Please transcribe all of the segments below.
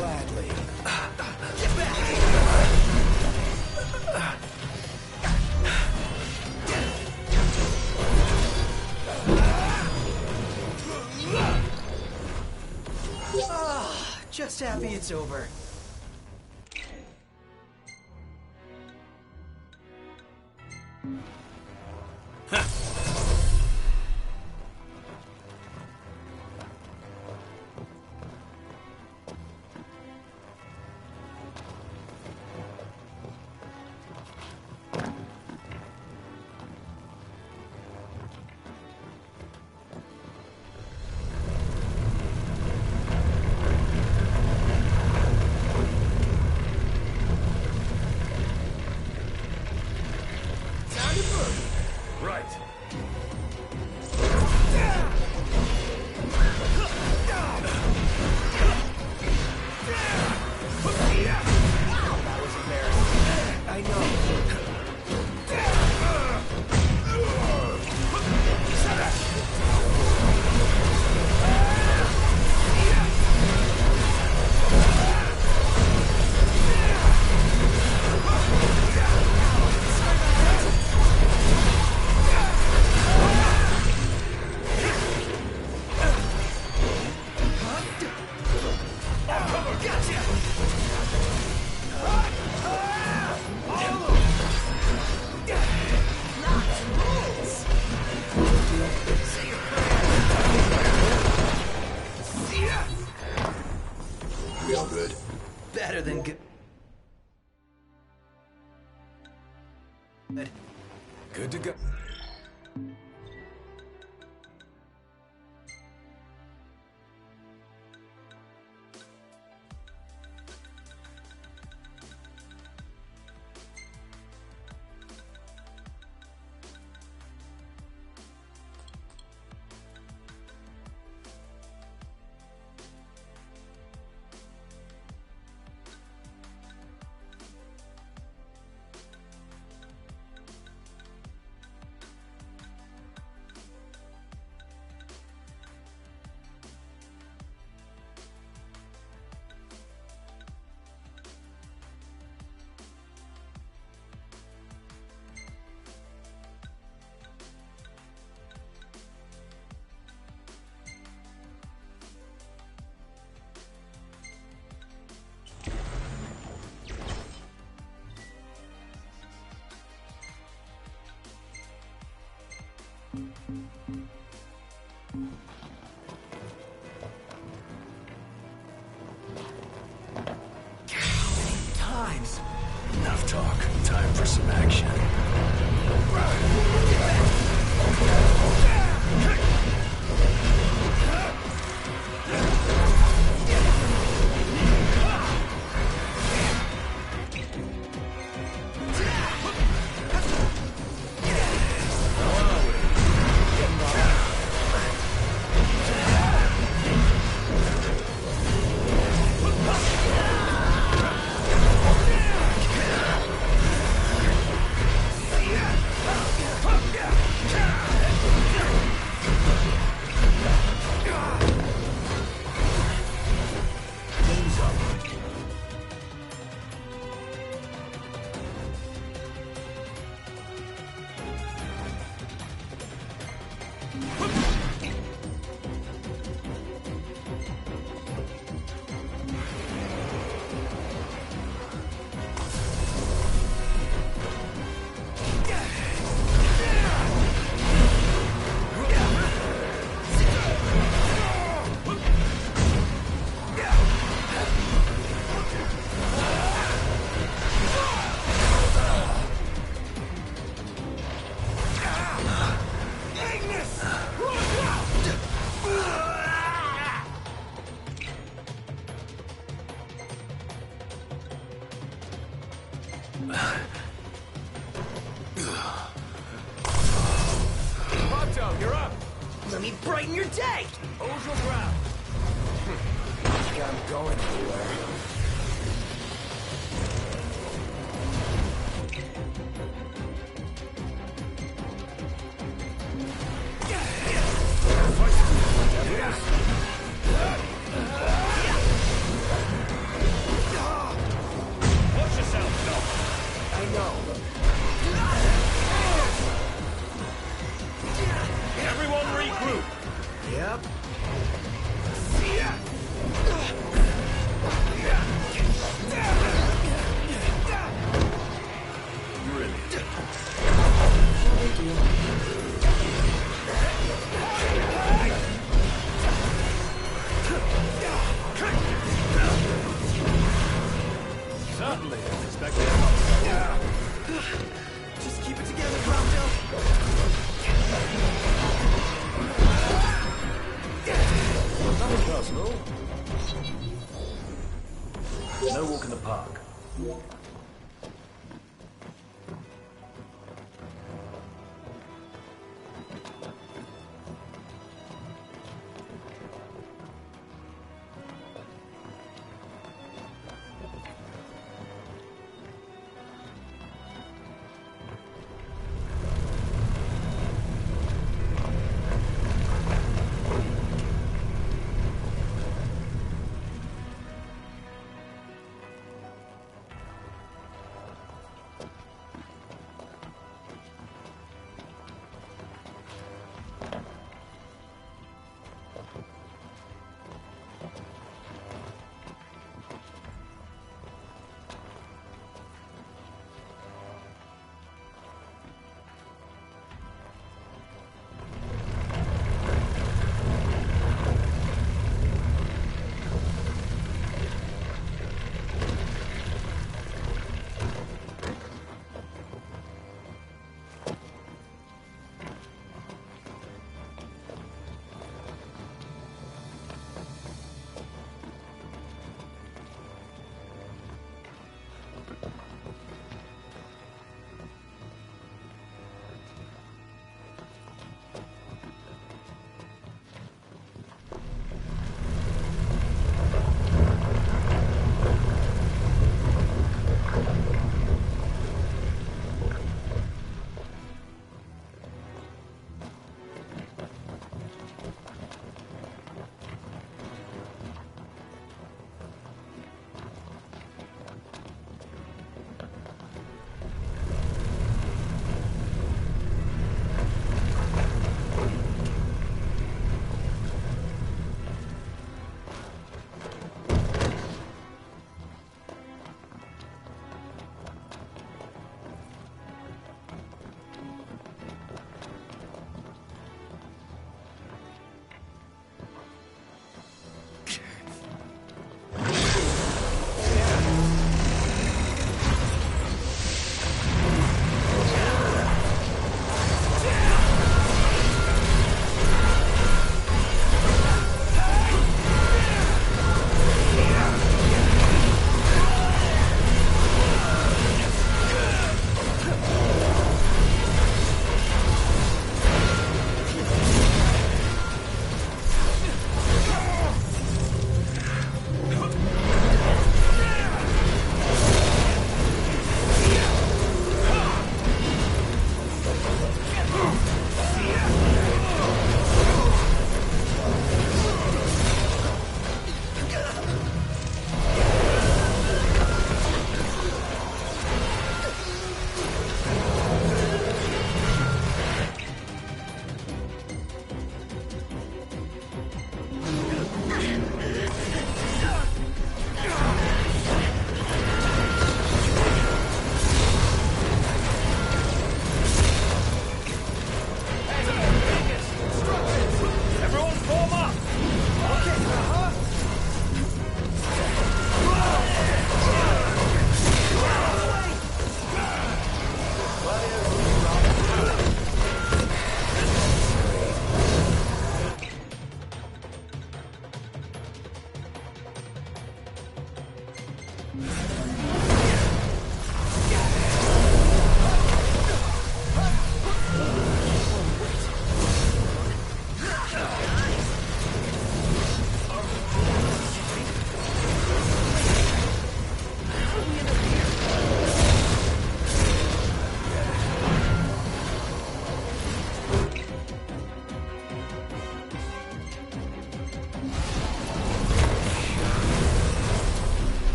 Gladly. Get back! Just happy it's over. Better than good. Good to go. Times. Enough talk. Time for some action. Pato, you're up. Let me brighten your day. Hold your ground. think I'm going anywhere. No walk in the park.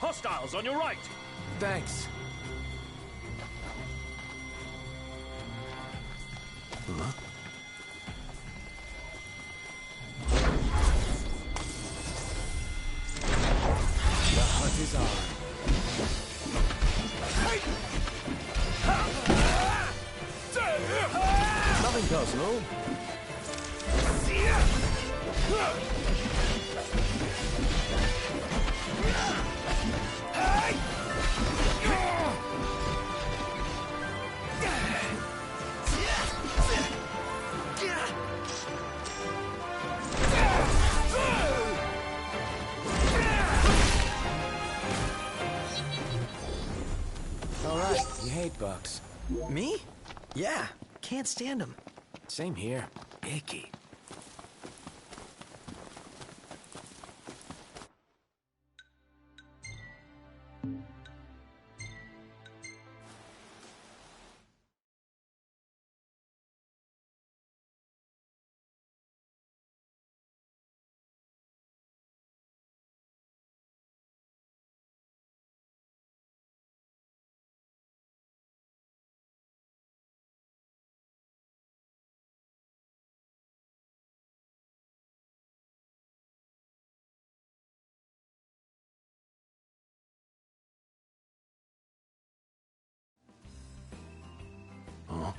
Hostiles on your right! Thanks. Huh? The hunt is on. Nothing personal. All right, you hate bugs. Me? Yeah, can't stand them. Same here. Icky. Huh?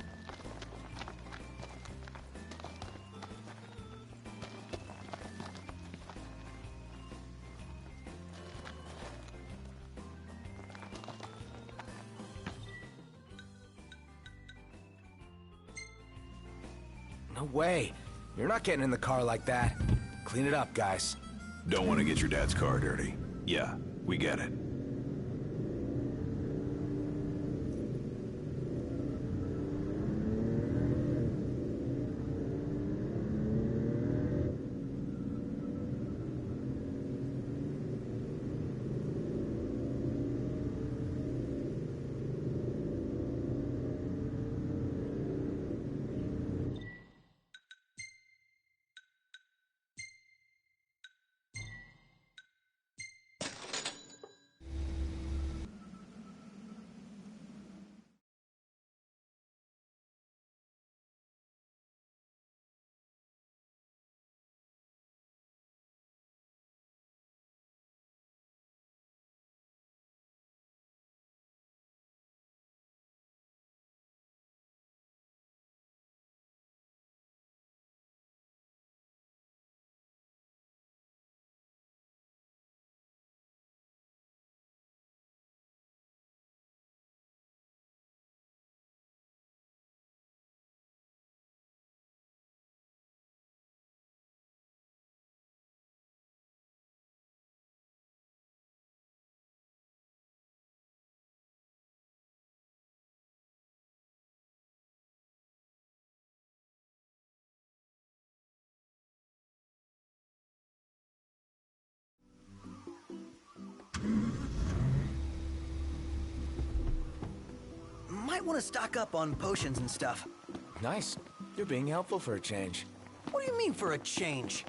No way. You're not getting in the car like that. Clean it up, guys. Don't want to get your dad's car dirty. Yeah, we get it. Might want to stock up on potions and stuff. Nice. You're being helpful for a change. What do you mean for a change?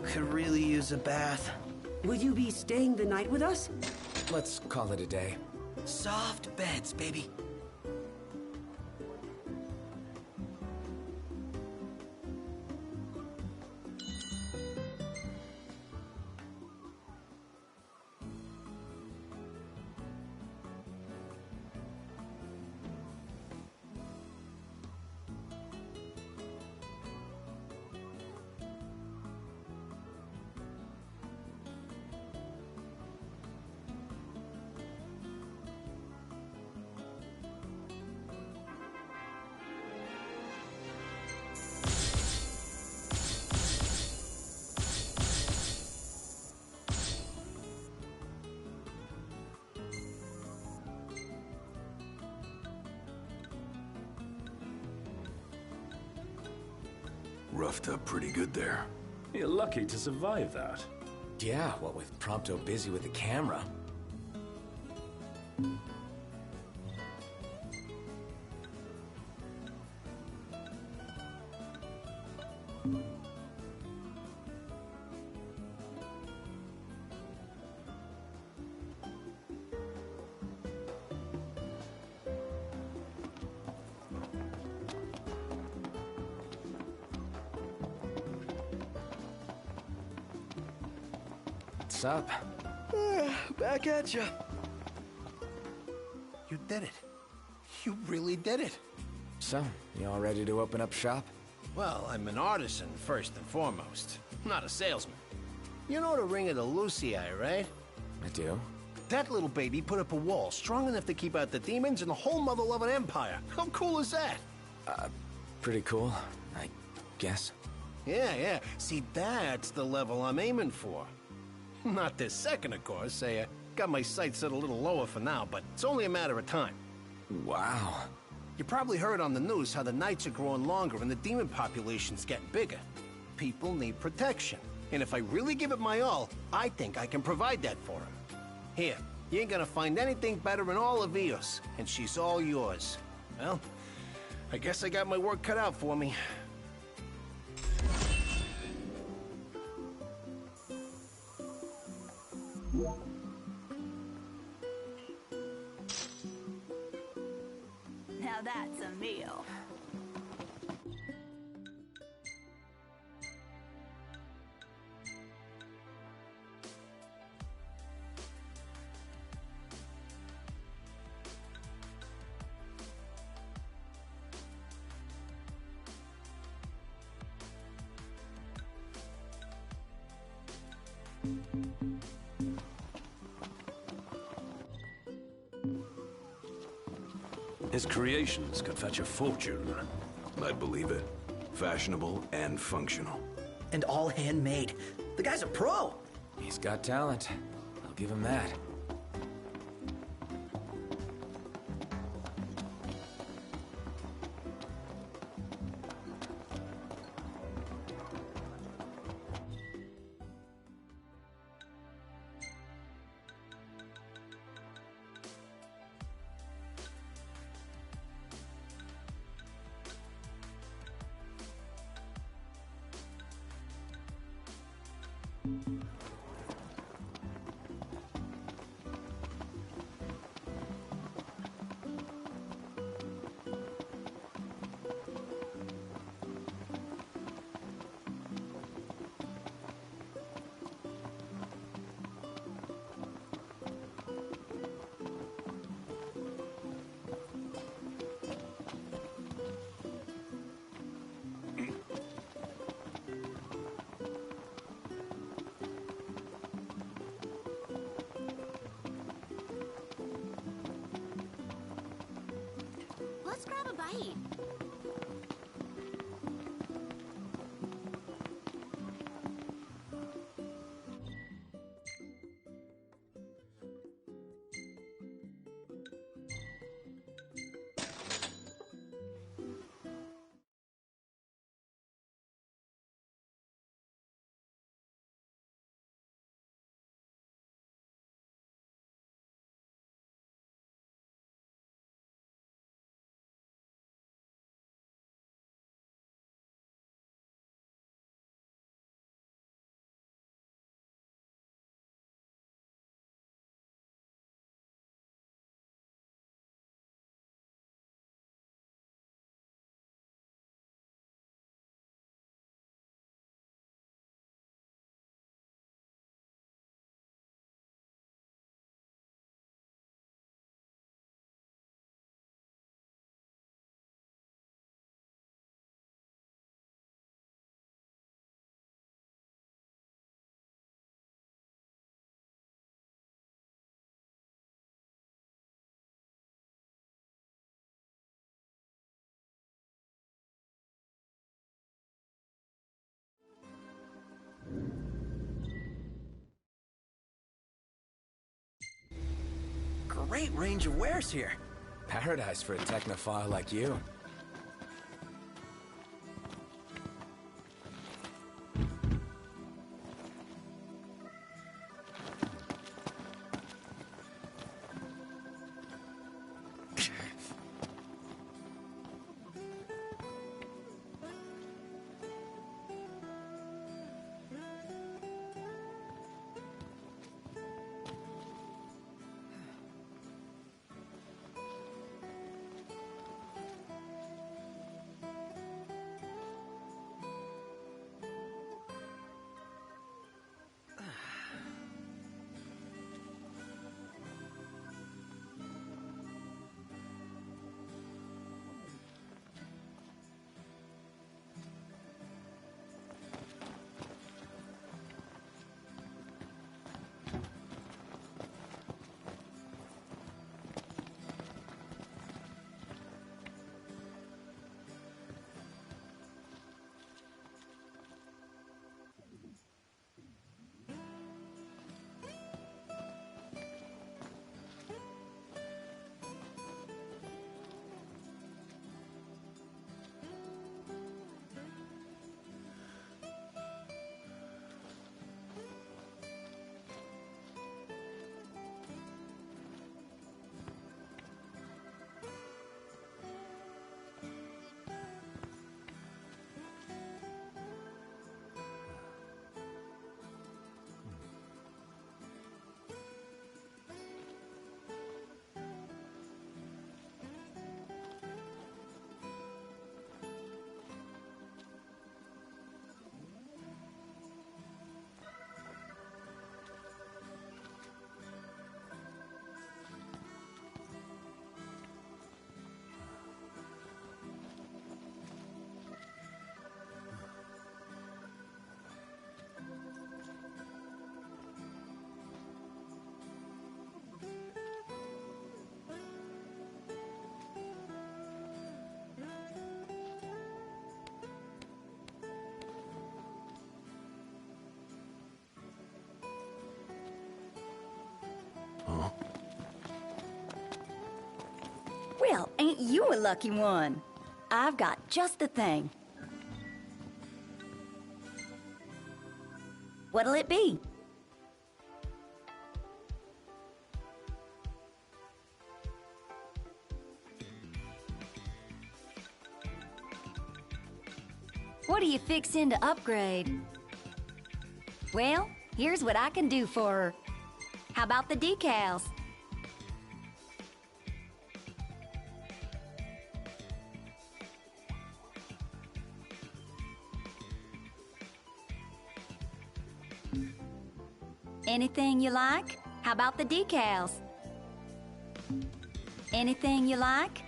Could really use a bath. Will you be staying the night with us? Let's call it a day. Soft beds, baby. Roughed up pretty good there. You're lucky to survive that. Yeah, what with Prompto busy with the camera. What's up? Back at ya. You did it. You really did it. So, you all ready to open up shop? Well, I'm an artisan first and foremost, not a salesman. You know the Ring of the Lucii, right? I do. That little baby put up a wall strong enough to keep out the demons and the whole mother-loving empire. How cool is that? Pretty cool, I guess. Yeah. See, that's the level I'm aiming for. Not this second, of course. I got my sights set a little lower for now, but it's only a matter of time. Wow. You probably heard on the news how the nights are growing longer and the demon population's getting bigger. People need protection. And if I really give it my all, I think I can provide that for them. Here, you ain't gonna find anything better in all of Eos, and she's all yours. Well, I guess I got my work cut out for me. Now that's a meal. His creations could fetch a fortune. I'd believe it. Fashionable and functional. And all handmade. The guy's a pro. He's got talent. I'll give him that. right. Great range of wares here. Paradise for a technophile like you. Well, ain't you a lucky one? I've got just the thing. What'll it be? What are you fixin' to upgrade? Well, here's what I can do for her. How about the decals? Anything you like? How about the decals? Anything you like?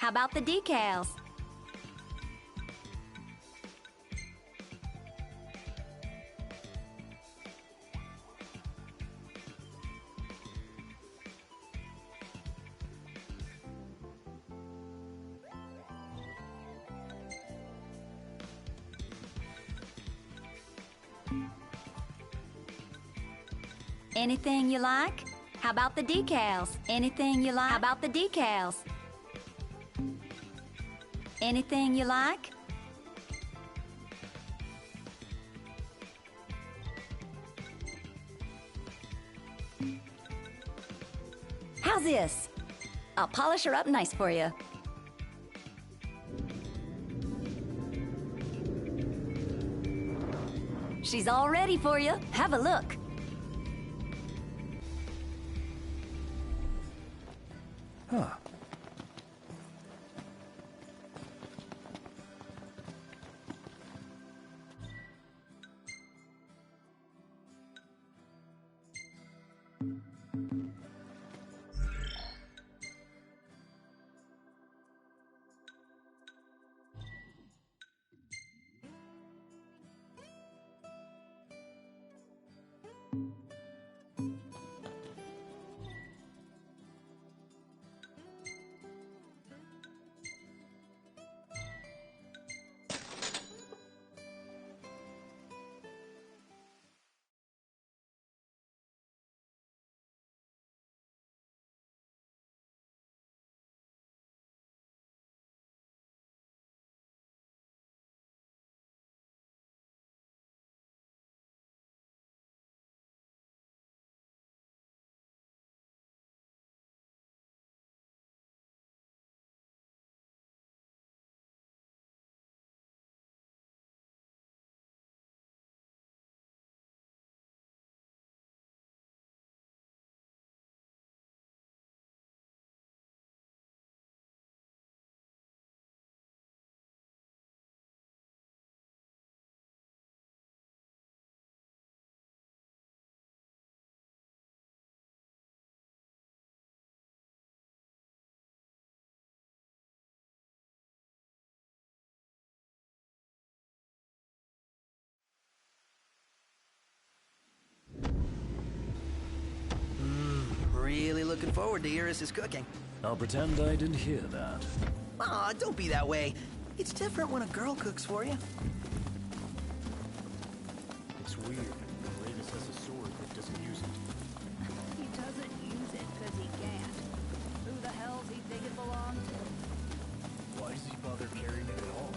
How about the decals? Anything you like? How about the decals? Anything you like? How about the decals? Anything you like? How's this? I'll polish her up nice for you. She's all ready for you. Have a look. Huh. Really looking forward to Iris' cooking. I'll pretend I didn't hear that. Aw, don't be that way. It's different when a girl cooks for you. It's weird. Ravis has a sword but doesn't use it. He doesn't use it because he can't. Who the hell's he think it belongs to? Why does he bother carrying it at all?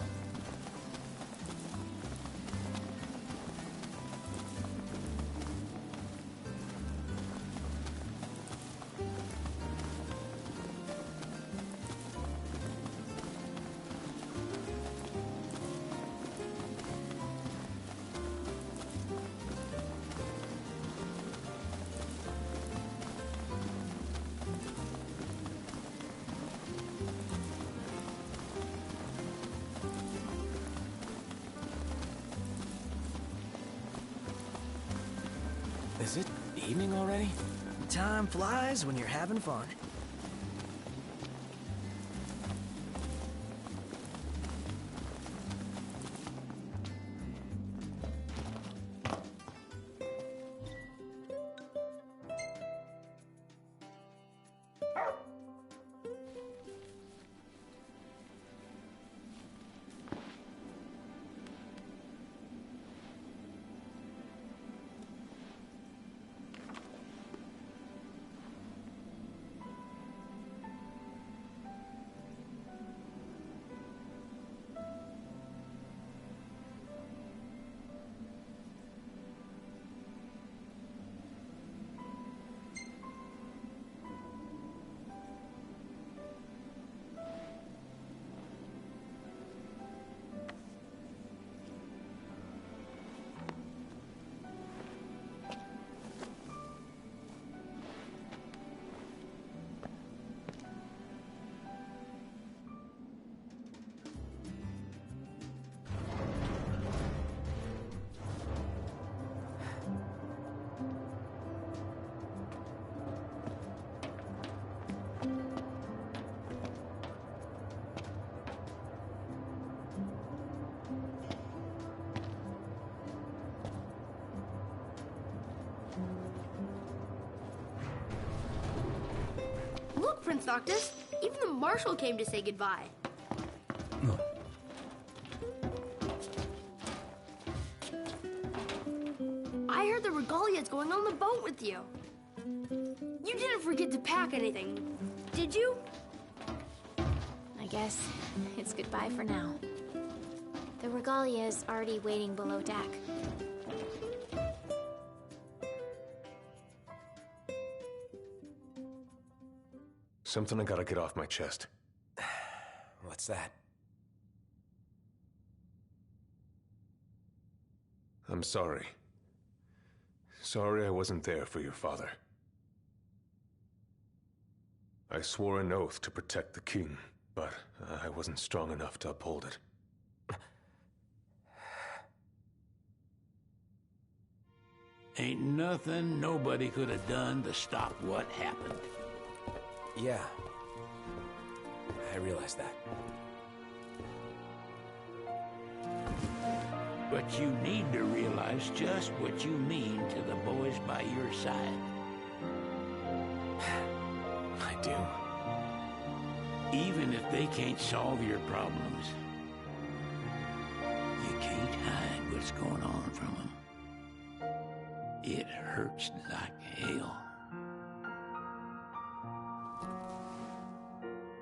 Is it evening already? Time flies when you're having fun. Prince Noctis. Even the Marshal came to say goodbye. I heard the Regalia's going on the boat with you. You didn't forget to pack anything, did you? I guess it's goodbye for now. The Regalia is already waiting below deck. Something I gotta get off my chest. What's that? I'm sorry. Sorry I wasn't there for your father. I swore an oath to protect the king, but I wasn't strong enough to uphold it. Ain't nothing nobody could have done to stop what happened. Yeah. I realize that. But you need to realize just what you mean to the boys by your side. I do. Even if they can't solve your problems, you can't hide what's going on from them. It hurts like hell.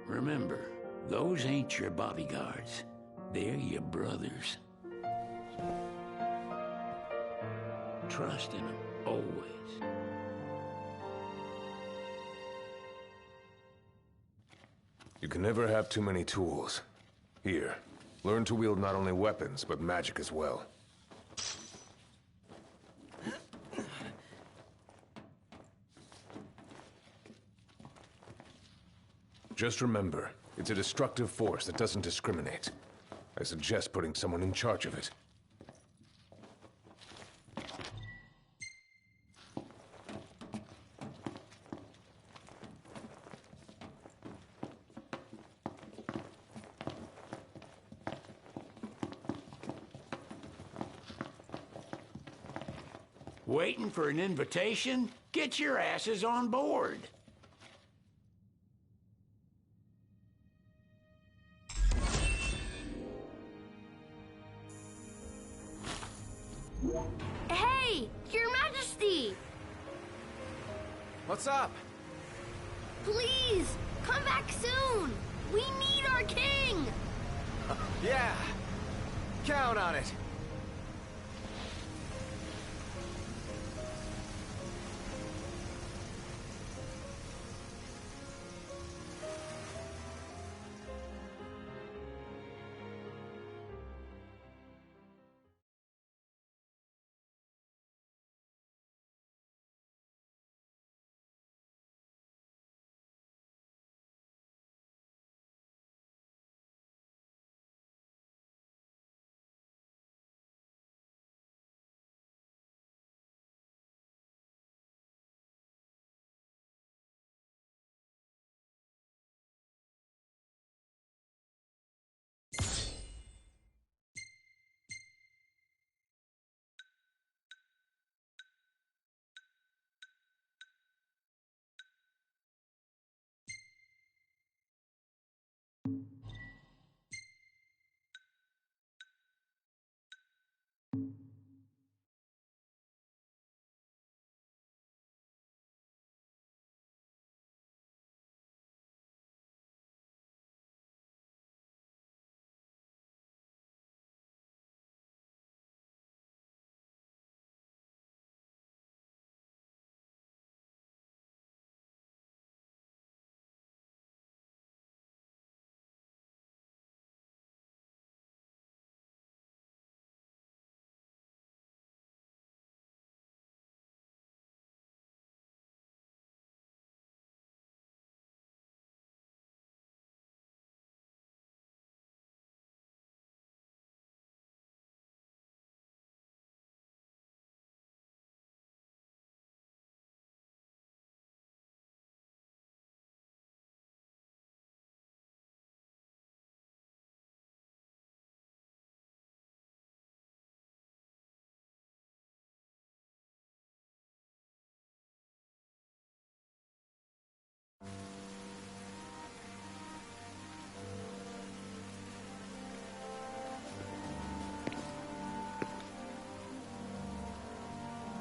Remember, those ain't your bodyguards. They're your brothers. Trust in them, always. You can never have too many tools. Here, learn to wield not only weapons, but magic as well. Just remember, it's a destructive force that doesn't discriminate. I suggest putting someone in charge of it. Waiting for an invitation? Get your asses on board. Hey, Your Majesty! What's up? Please, come back soon! We need our king! Yeah. Count on it.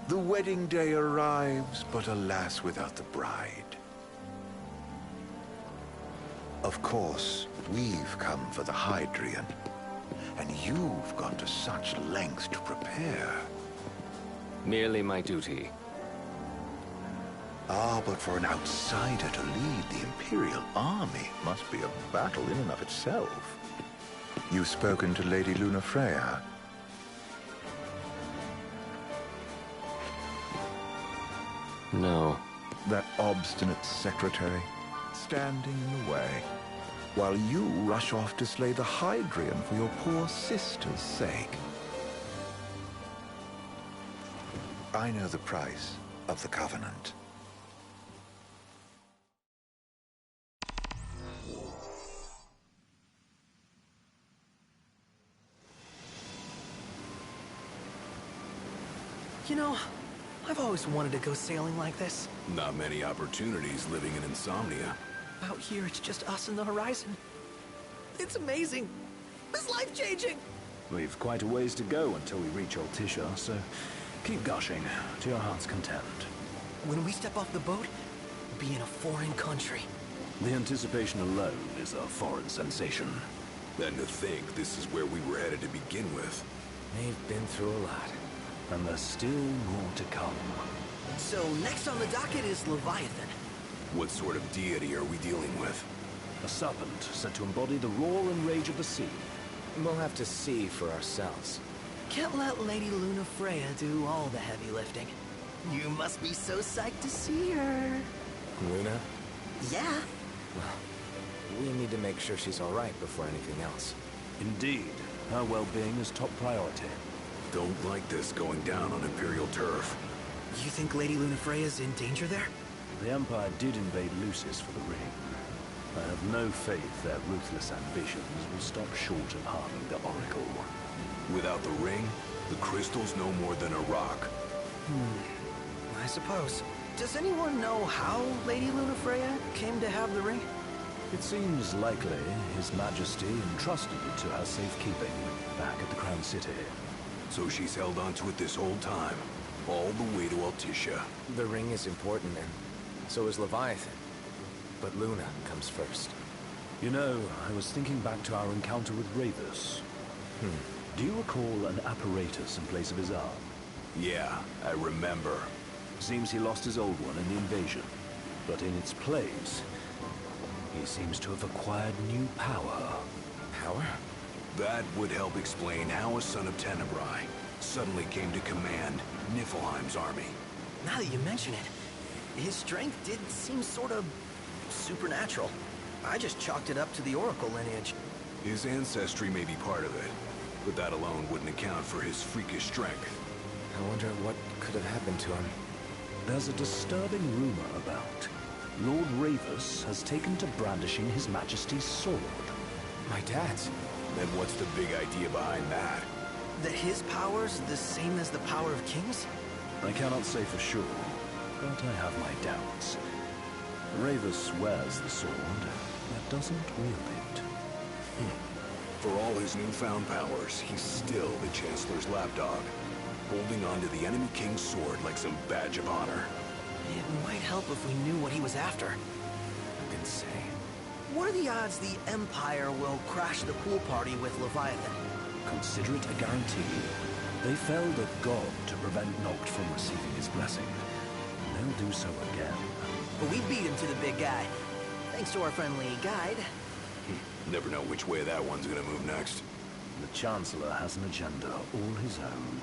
The wedding day arrives, but alas, without the bride. Of course, we've come for the Hydrian, and you've gone to such lengths to prepare. Merely my duty. Ah, but for an outsider to lead the Imperial army must be a battle in and of itself. You've spoken to Lady Lunafreya? No. That obstinate secretary, standing in the way, while you rush off to slay the Hydrian for your poor sister's sake. I know the price of the Covenant. You know, I've always wanted to go sailing like this. Not many opportunities living in Insomnia. Out here, it's just us and the horizon. It's amazing. It's life-changing. We've quite a ways to go until we reach Altisha, so keep gushing to your heart's content. When we step off the boat, we'll be in a foreign country. The anticipation alone is a foreign sensation. And to think this is where we were headed to begin with. They've been through a lot. And there's still more to come. So next on the docket is Leviathan. What sort of deity are we dealing with? A serpent said to embody the roar and rage of the sea. We'll have to see for ourselves. Can't let Lady Lunafreya do all the heavy lifting. You must be so psyched to see her. Luna? Yeah. Well, we need to make sure she's all right before anything else. Indeed. Her well-being is top priority. Don't like this going down on Imperial turf. You think Lady Lunafreya's in danger there? The Empire did invade Lucis for the ring. I have no faith their ruthless ambitions will stop short of harming the Oracle. Without the ring, the crystal's no more than a rock. I suppose. Does anyone know how Lady Lunafreya came to have the ring? It seems likely His Majesty entrusted it to her safekeeping back at the Crown City. So she's held on to it this whole time, all the way to Altisha. The ring is important, and so is Leviathan. But Luna comes first. You know, I was thinking back to our encounter with Ravus. Do you recall an apparatus in place of his arm? Yeah, I remember. Seems he lost his old one in the invasion. But in its place, he seems to have acquired new power. Power? That would help explain how a son of Tenebrae suddenly came to command Niflheim's army. Now that you mention it, his strength did seem sort of supernatural. I just chalked it up to the Oracle lineage. His ancestry may be part of it, but that alone wouldn't account for his freakish strength. I wonder what could have happened to him. There's a disturbing rumor about Lord Ravus has taken to brandishing His Majesty's sword. My dad's? Then what's the big idea behind that? That his power's the same as the power of kings? I cannot say for sure, but I have my doubts. Ravus wears the sword, but doesn't wield it. For all his newfound powers, he's still the Chancellor's lapdog, holding on to the enemy king's sword like some badge of honor. It might help if we knew what he was after. Insane. What are the odds the Empire will crash the pool party with Leviathan? Consider it a guarantee. They felled a god to prevent Noct from receiving his blessing. They'll do so again. But we beat him to the big guy. Thanks to our friendly guide. Never know which way that one's gonna move next. The Chancellor has an agenda all his own.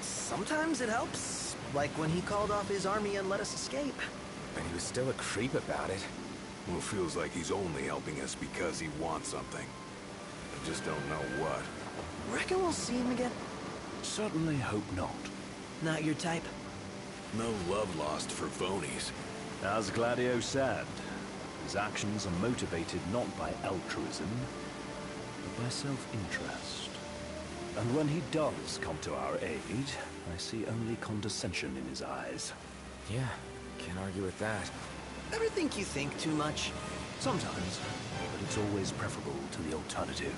Sometimes it helps. Like when he called off his army and let us escape. But he was still a creep about it. Well, it feels like he's only helping us because he wants something. I just don't know what. Reckon we'll see him again? Certainly hope not. Not your type? No love lost for phonies. As Gladio said, his actions are motivated not by altruism, but by self-interest. And when he does come to our aid, I see only condescension in his eyes. Yeah, can't argue with that. Ever think you think too much? Sometimes, but it's always preferable to the alternative.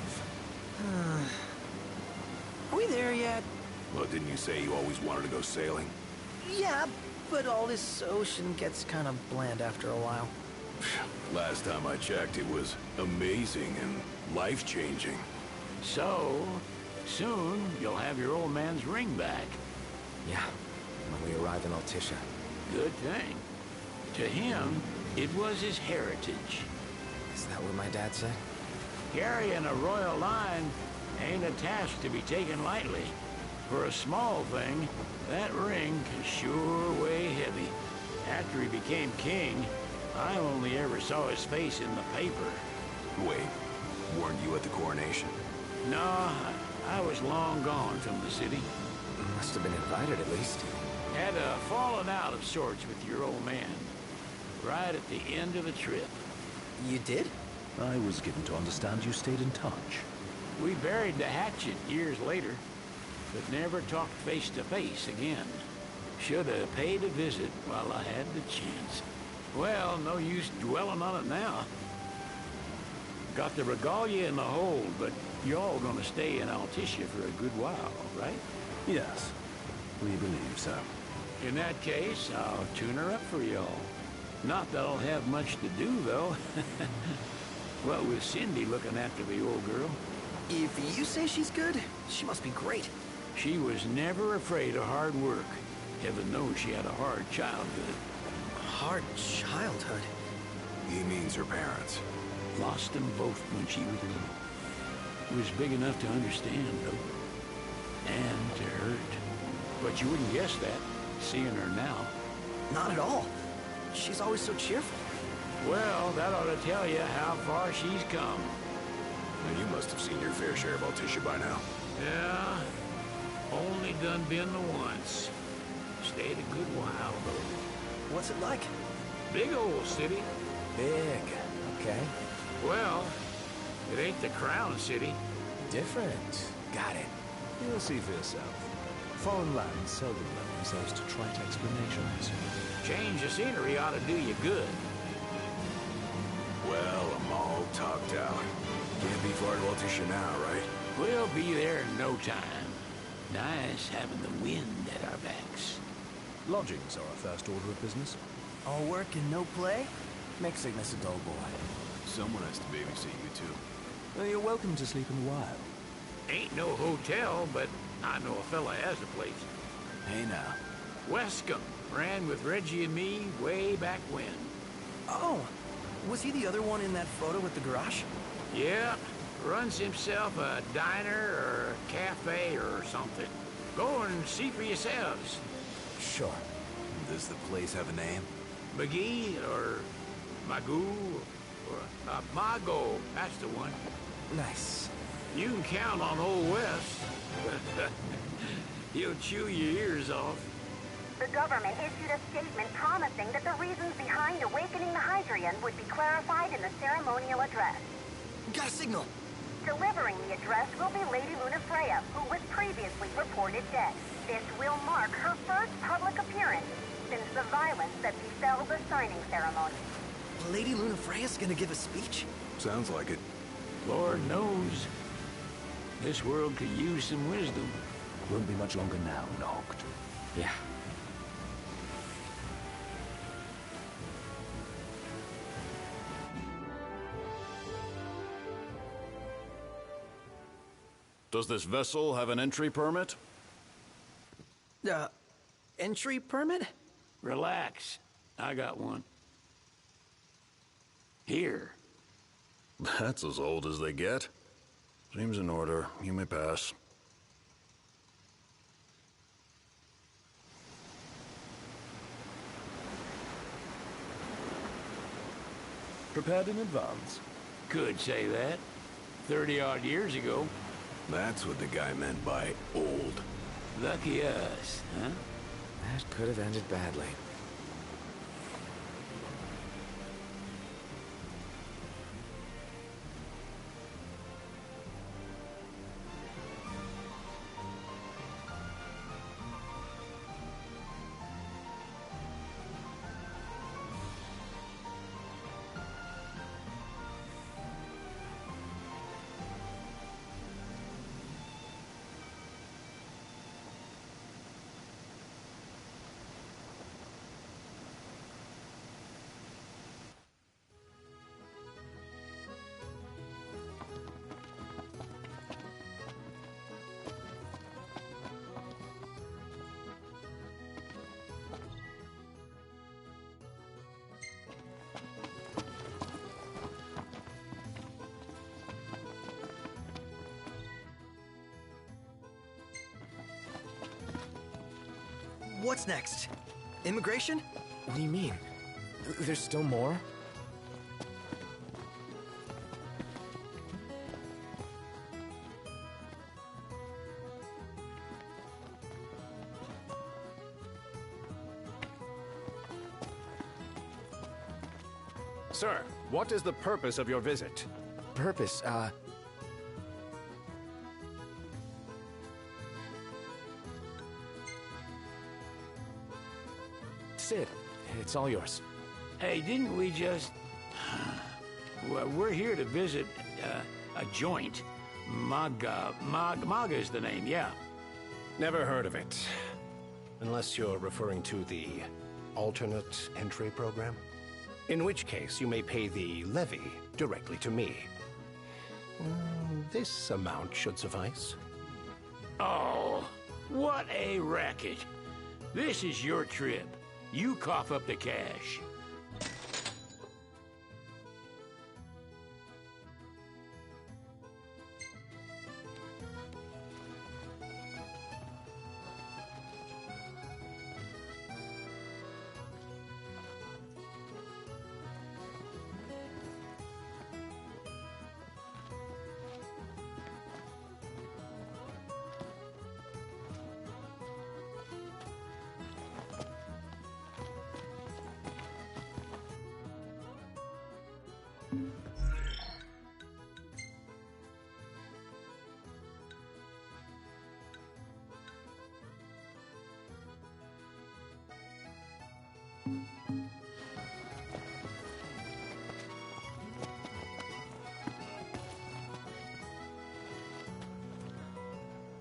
Are we there yet? Well, didn't you say you always wanted to go sailing? Yeah, but all this ocean gets kind of bland after a while. Last time I checked, it was amazing and life-changing. So, soon you'll have your old man's ring back. Yeah, when we arrive in Altissia. Good thing. To him, it was his heritage. Is that what my dad said? Carrying a royal line ain't a task to be taken lightly. For a small thing, that ring can sure weigh heavy. After he became king, I only ever saw his face in the paper. Wait, weren't you at the coronation? No, I was long gone from the city. Must have been invited at least. Had a falling out of sorts with your old man. Right at the end of the trip. You did? I was given to understand you stayed in touch. We buried the hatchet years later, but never talked face to face again. Should have paid a visit while I had the chance. Well, no use dwelling on it now. Got the regalia in the hold, but y'all gonna stay in Altissia for a good while, right? Yes, we believe so. In that case, I'll tune her up for y'all. Not that I'll have much to do, though. What with Cindy looking after the old girl? If you say she's good, she must be great. She was never afraid of hard work. Heaven knows she had a hard childhood. Hard childhood? He means her parents. Lost them both when she was little. Was big enough to understand, though. And to hurt. But you wouldn't guess that, seeing her now. Not at all. She's always so cheerful. Well, that ought to tell you how far she's come. And you must have seen your fair share of Altissia by now. Yeah, only done been the once. Stayed a good while, though. What's it like? Big old city. Big, okay. Well, it ain't the crown city. Different. Got it. You'll see for yourself. Foreign lands seldom lend themselves to trite explanations. Change of scenery ought to do you good. Well, I'm all talked out. Can't be far to Altissia now, right? We'll be there in no time. Nice having the wind at our backs. Lodgings are our first order of business. All work and no play? Makes Cygnus a dull boy. Someone has to babysit you, too. Well, you're welcome to sleep in the wild. Ain't no hotel, but I know a fella has a place. Hey now. Wescombe ran with Reggie and me way back when. Oh, was he the other one in that photo with the garage? Yeah, runs himself a diner or a cafe or something. Go and see for yourselves. Sure. Does the place have a name? McGee or Magoo or Mago, that's the one. Nice. You can count on Old West. He'll chew your ears off. The government issued a statement promising that the reasons behind awakening the Hydrian would be clarified in the ceremonial address. Got a signal. Delivering the address will be Lady Lunafreya, who was previously reported dead. This will mark her first public appearance since the violence that befell the signing ceremony. Lady Lunafreya's gonna give a speech? Sounds like it. Lord knows. This world could use some wisdom. Won't be much longer now, Noct. Yeah. Does this vessel have an entry permit? Entry permit? Relax. I got one. Here. That's as old as they get. Seems in order. You may pass. Prepared in advance? Could say that. 30-odd years ago. That's what the guy meant by old. Lucky us, huh? That could have ended badly. What's next? Immigration? What do you mean? There's still more? Sir, what is the purpose of your visit? Purpose, Sid, it's all yours. Hey, didn't we just... Well, we're here to visit a joint. Maga is the name, yeah. Never heard of it. Unless you're referring to the alternate entry program. In which case, you may pay the levy directly to me. This amount should suffice. Oh, what a racket. This is your trip. You cough up the cash.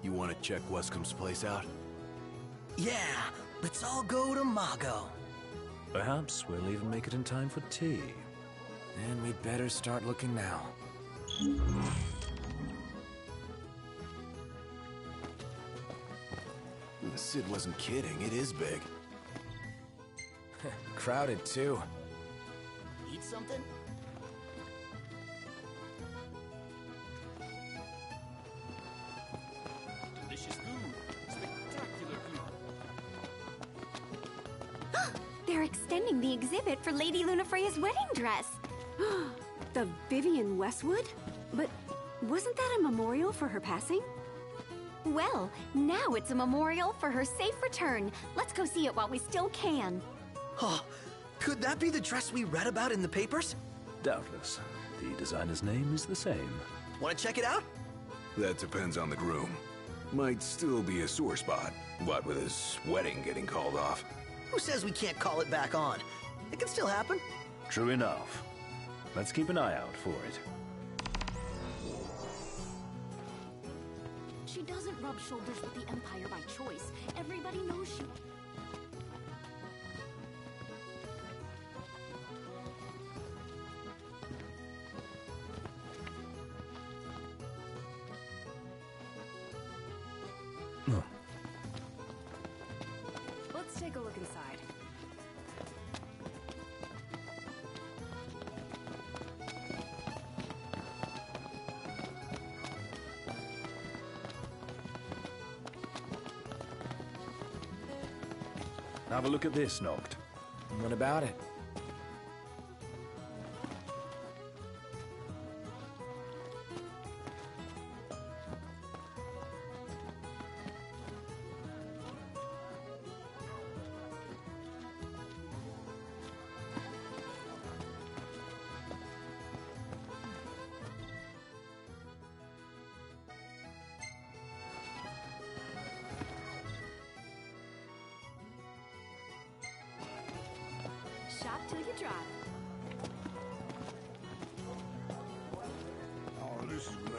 You want to check Wescomb's place out? Yeah, let's all go to Mago. Perhaps we'll even make it in time for tea. And we'd better start looking now. Sid wasn't kidding, it is big. Crowded, too. Eat something? Delicious food. Spectacular food. They're extending the exhibit for Lady Lunafreya's wedding dress. The Vivian Westwood? But wasn't that a memorial for her passing? Well, now it's a memorial for her safe return. Let's go see it while we still can. Oh, could that be the dress we read about in the papers? Doubtless. The designer's name is the same. Want to check it out? That depends on the groom. Might still be a sore spot. What with his wedding getting called off? Who says we can't call it back on? It can still happen. True enough. Let's keep an eye out for it. She doesn't rub shoulders with the Empire by choice. Everybody knows she... Let's take a look inside. Have a look at this, Noct. What about it? Shop till you drop. Oh, this is good.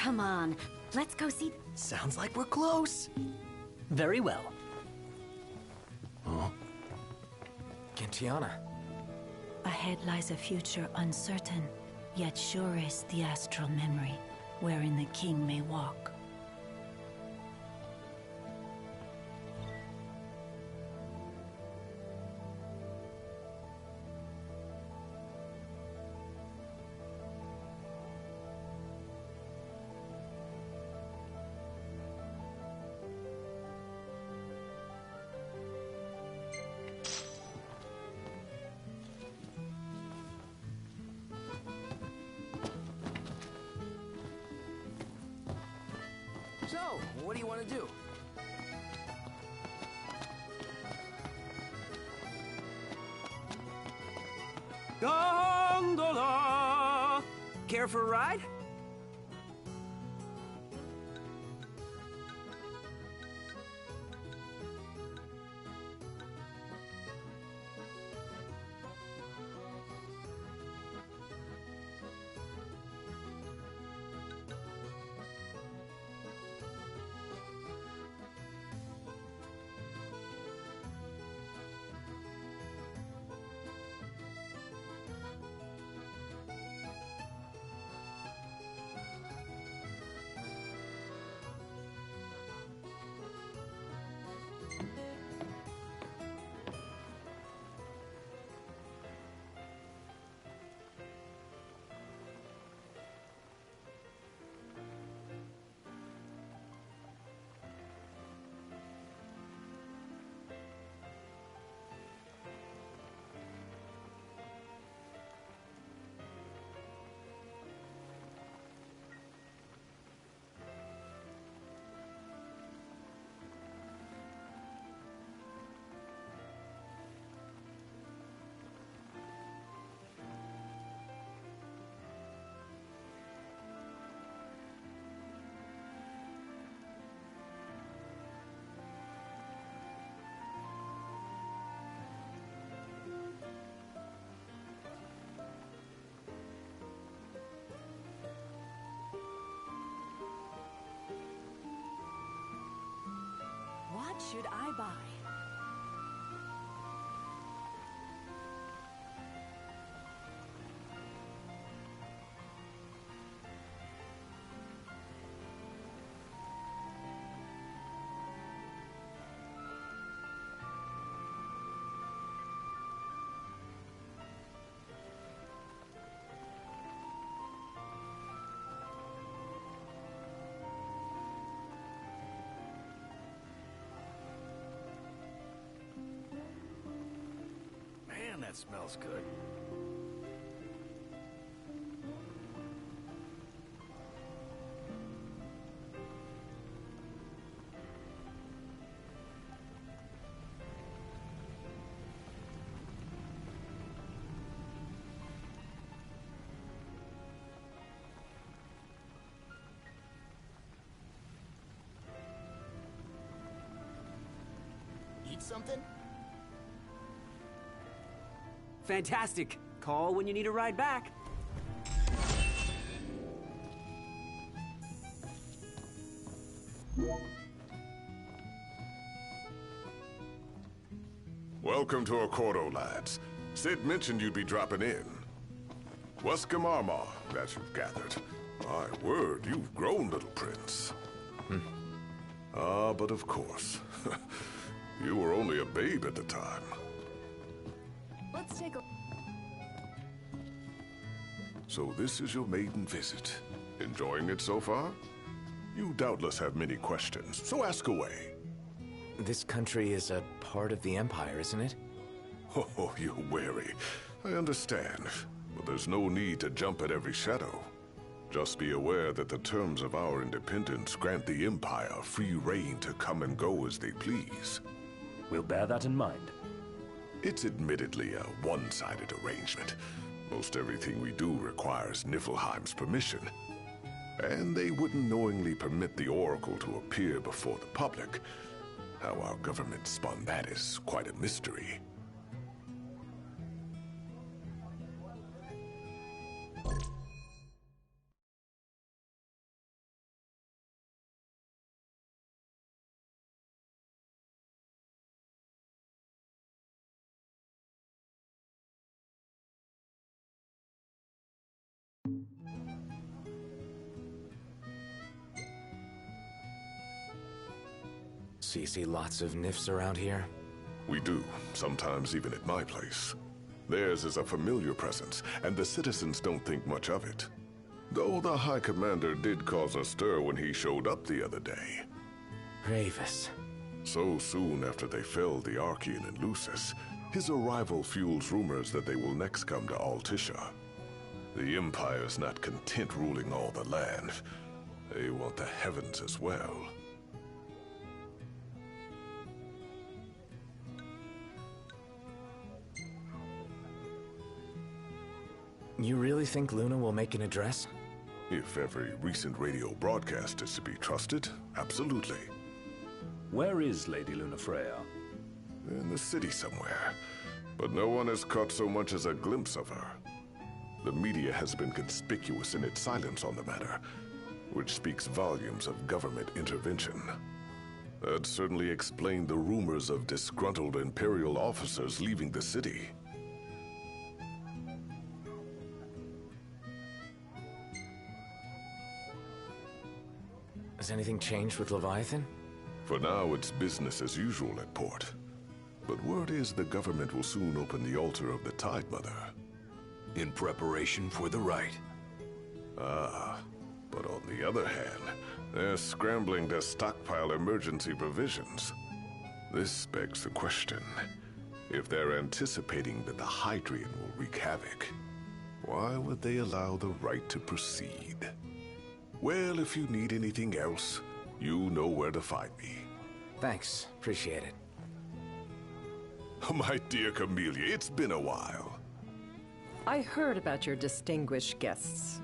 come on. Let's go see... Sounds like we're close. Very well. Huh? Gentiana. Ahead lies a future uncertain, yet sure is the astral memory, wherein the king may walk. So, what do you want to do? Gondola! Care for a ride? What should I buy? Man, that smells good. Eat something? Fantastic. Call when you need a ride back. Welcome to Accordo, lads. Sid mentioned you'd be dropping in. Weskamarma, that you've gathered. My word, you've grown, little prince. Ah, but of course. You were only a babe at the time. Let's take a... So this is your maiden visit. Enjoying it so far? You doubtless have many questions, so ask away. This country is a part of the Empire, isn't it? Oh, you're wary. I understand. But there's no need to jump at every shadow. Just be aware that the terms of our independence grant the Empire free reign to come and go as they please. We'll bear that in mind. It's admittedly a one-sided arrangement. Most everything we do requires Niflheim's permission. And they wouldn't knowingly permit the Oracle to appear before the public. How our government spun that is quite a mystery. So you see lots of nifs around here? We do, sometimes even at my place. Theirs is a familiar presence, and the citizens don't think much of it. Though the High Commander did cause a stir when he showed up the other day. Gravis. So soon after they felled the Archean and Lucis, his arrival fuels rumors that they will next come to Altisha. The Empire's not content ruling all the land. They want the heavens as well. You really think Luna will make an address? If every recent radio broadcast is to be trusted, absolutely. Where is Lady Lunafreya? In the city somewhere, but no one has caught so much as a glimpse of her. The media has been conspicuous in its silence on the matter, which speaks volumes of government intervention. That certainly explained the rumors of disgruntled Imperial officers leaving the city. Has anything changed with Leviathan? For now, it's business as usual at port. But word is the government will soon open the altar of the Tide Mother. In preparation for the rite. Ah, but on the other hand, they're scrambling to stockpile emergency provisions. This begs the question, if they're anticipating that the Hydrian will wreak havoc, why would they allow the rite to proceed? Well, if you need anything else, you know where to find me. Thanks, appreciate it. My dear Camellia, it's been a while. I heard about your distinguished guests.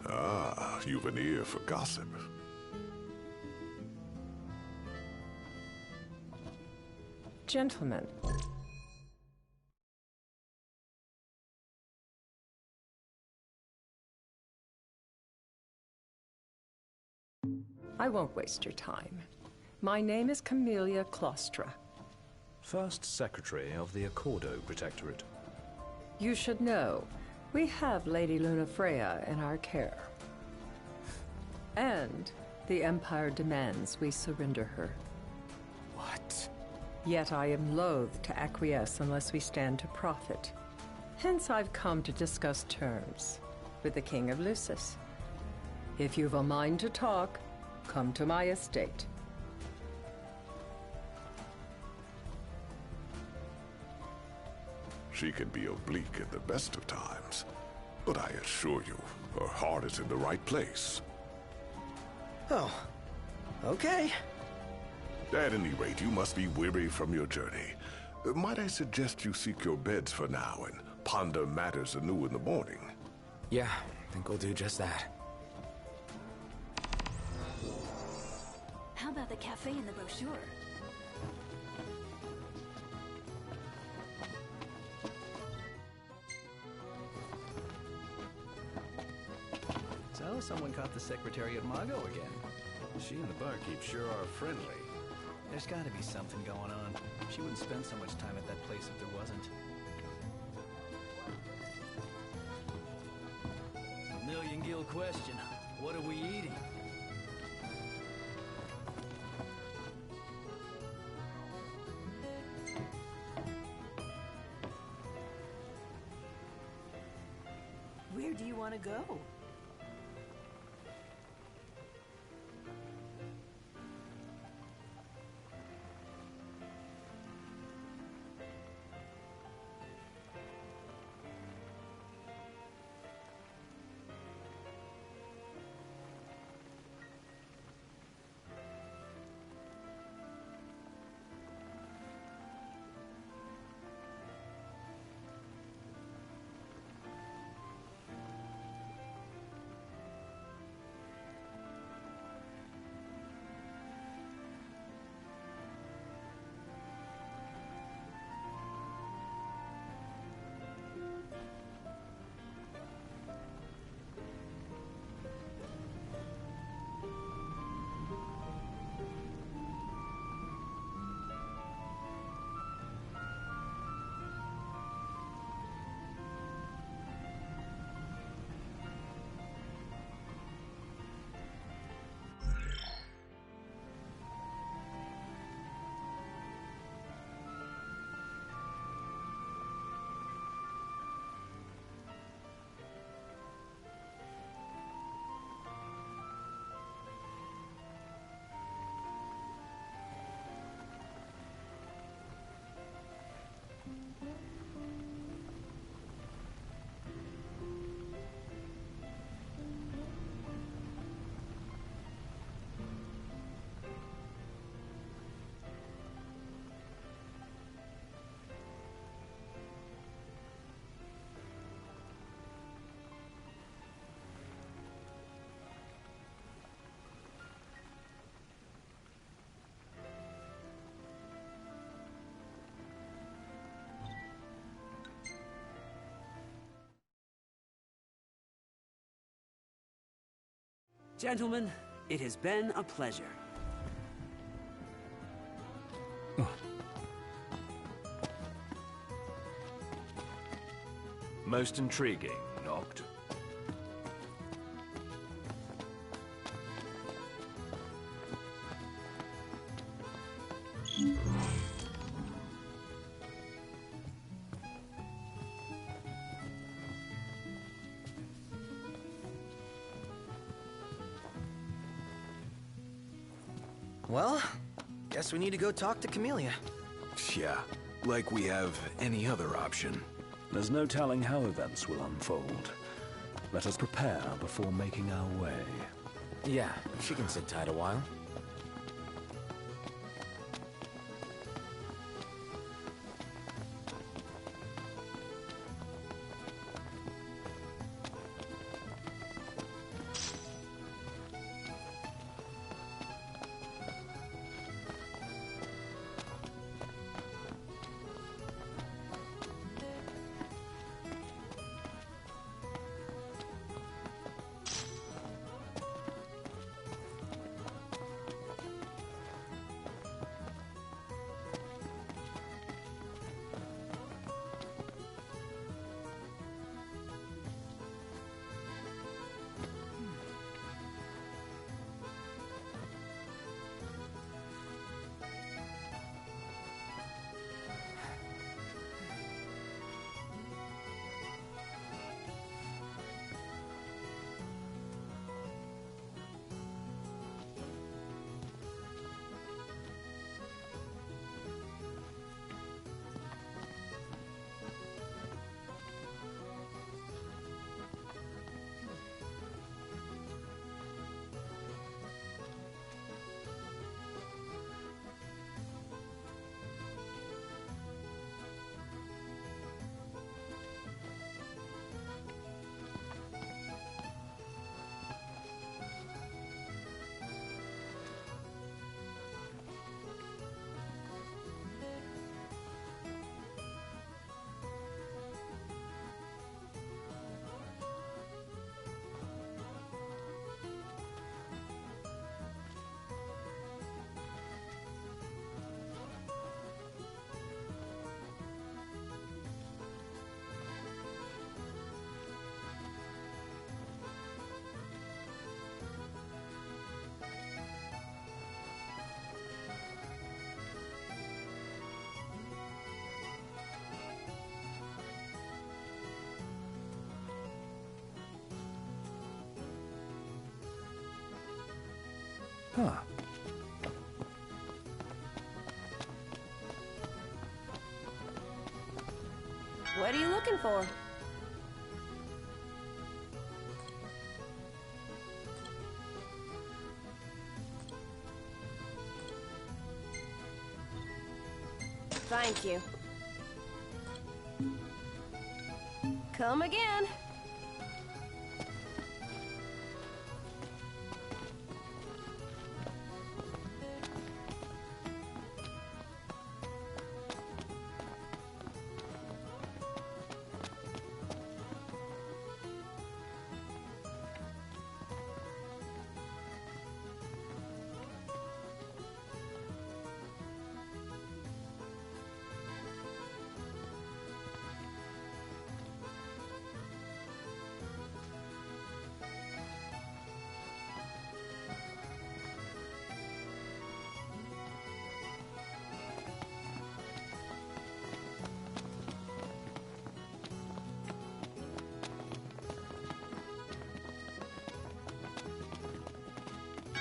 Ah, you've an ear for gossip. Gentlemen. I won't waste your time. My name is Camellia Claustra. First Secretary of the Accordo Protectorate. You should know, we have Lady Lunafreya in our care. And the Empire demands we surrender her. What? Yet I am loath to acquiesce unless we stand to profit. Hence I've come to discuss terms with the King of Lucis. If you've a mind to talk, come to my estate. She can be oblique at the best of times, but I assure you, her heart is in the right place. Oh, okay. At any rate, you must be weary from your journey. Might I suggest you seek your beds for now and ponder matters anew in the morning? Yeah, I think we'll do just that. How about the cafe in the brochure? So, someone caught the secretary at Mago again. She and the barkeep sure are friendly. There's gotta be something going on. She wouldn't spend so much time at that place if there wasn't. $1,000,000 question. What are we eating? Where do you want to go? Gentlemen, it has been a pleasure. Most intriguing, Noct. Well, guess we need to go talk to Camellia. Yeah, like we have any other option. There's no telling how events will unfold. Let us prepare before making our way. Yeah, she can sit tight a while. Huh. What are you looking for? Thank you. Come again.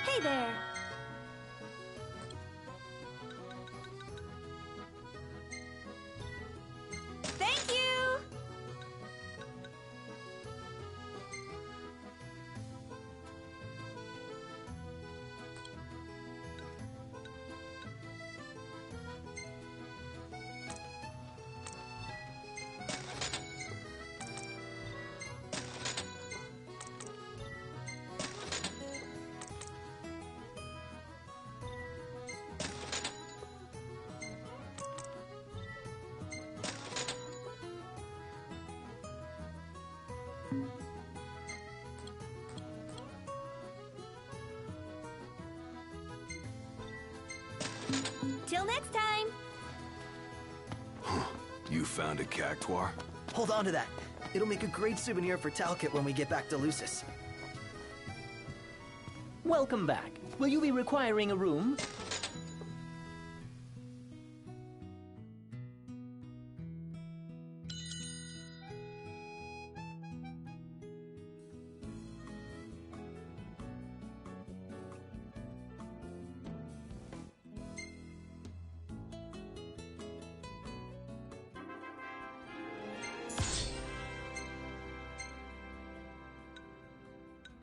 Hey there! Thank you! You found a cactuar? Hold on to that. It'll make a great souvenir for Talcott when we get back to Lucis. Welcome back. Will you be requiring a room?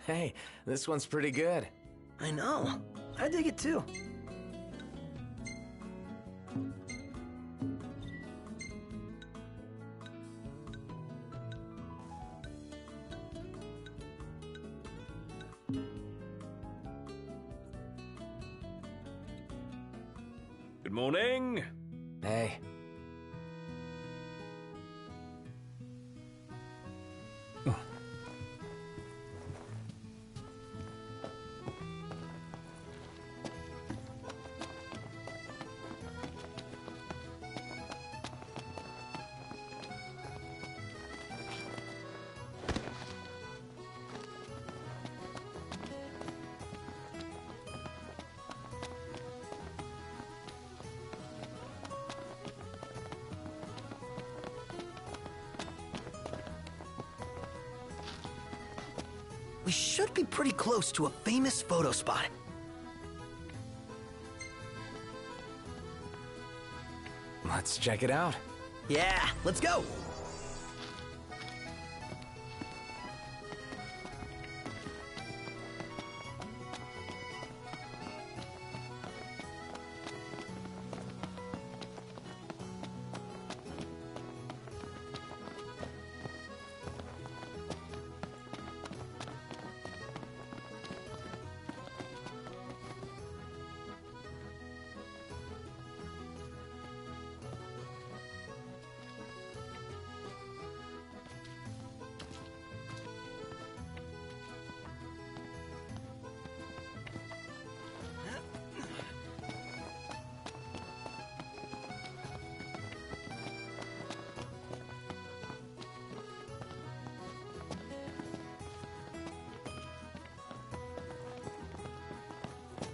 Hey, this one's pretty good. I know. I dig it too. Good morning. Hey. We should be pretty close to a famous photo spot. Let's check it out. Yeah, let's go!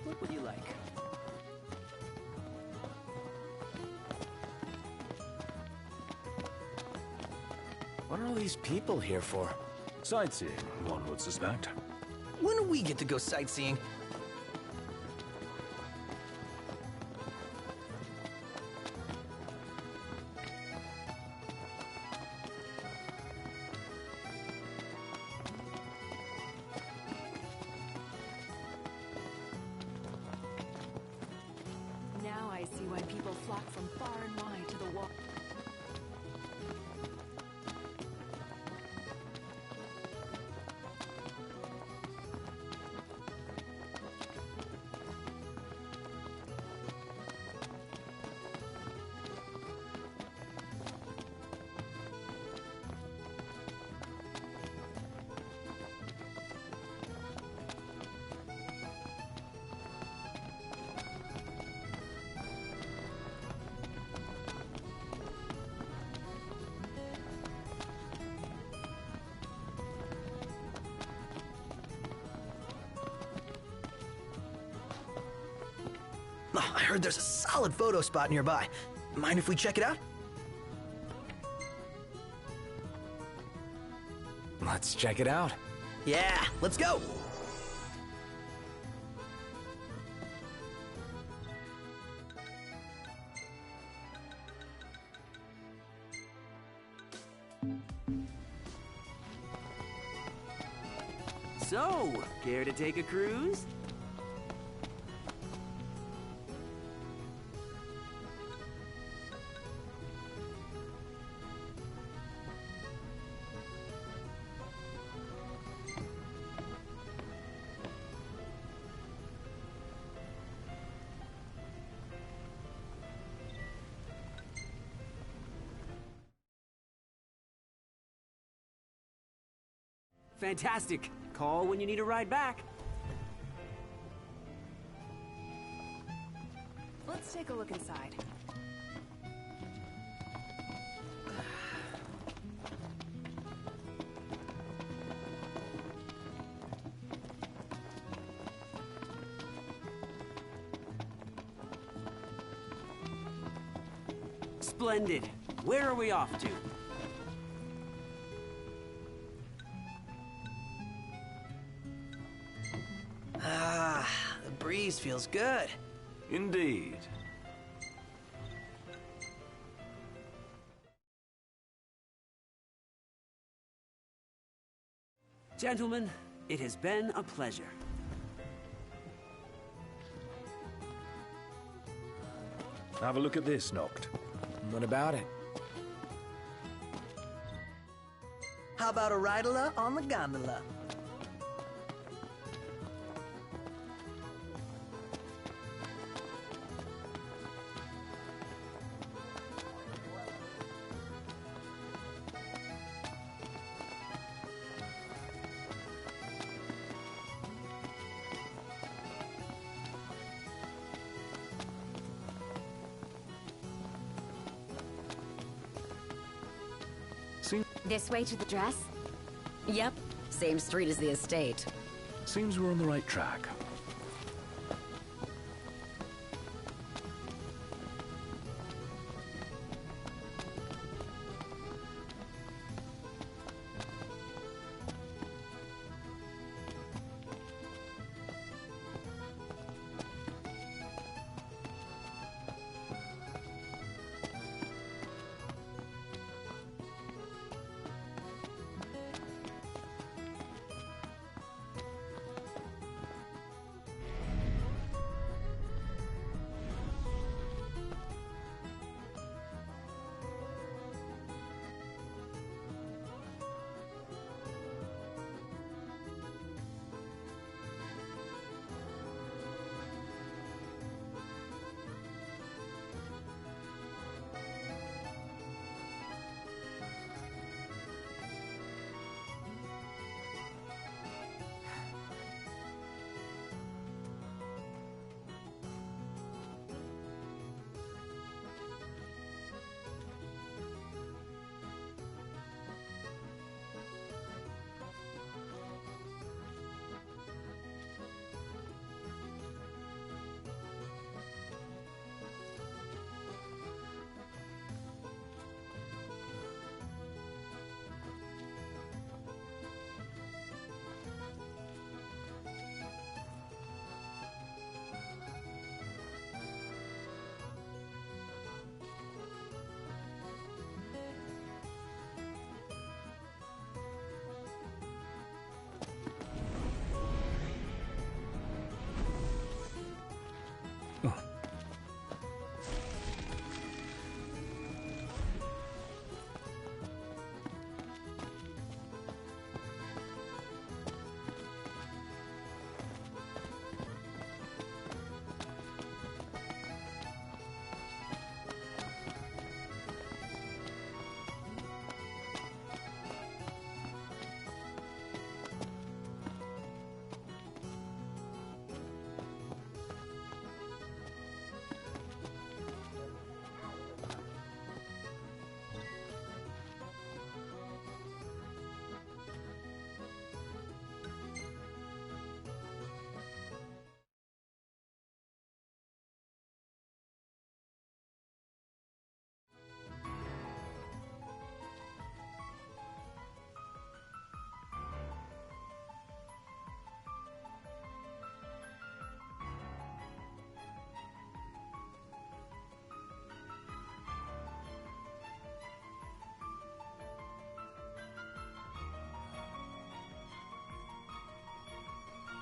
What would you like? What are all these people here for? Sightseeing, one would suspect. When do we get to go sightseeing? Now I see why people flock from far and wide to the wall. Oh, I heard there's a solid photo spot nearby. Mind if we check it out? Let's check it out. Yeah, let's go! So, care to take a cruise? Fantastic. Call when you need a ride back. Let's take a look inside. Splendid. Where are we off to? Ah, the breeze feels good. Indeed. Gentlemen, it has been a pleasure. Have a look at this, Noct. What about it? How about a ridola on the gondola? This way to the dress? Yep. Same street as the estate. Seems we're on the right track.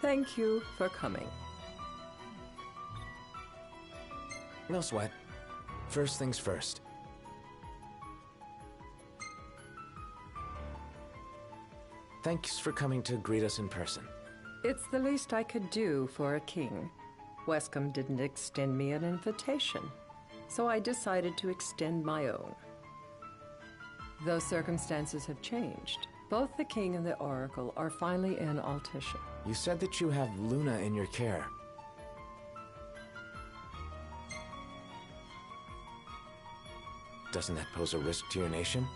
Thank you for coming. No sweat. First things first. Thanks for coming to greet us in person. It's the least I could do for a king. Wescom didn't extend me an invitation, so I decided to extend my own. Though circumstances have changed, both the king and the oracle are finally in Altisha. You said that you have Luna in your care. Doesn't that pose a risk to your nation?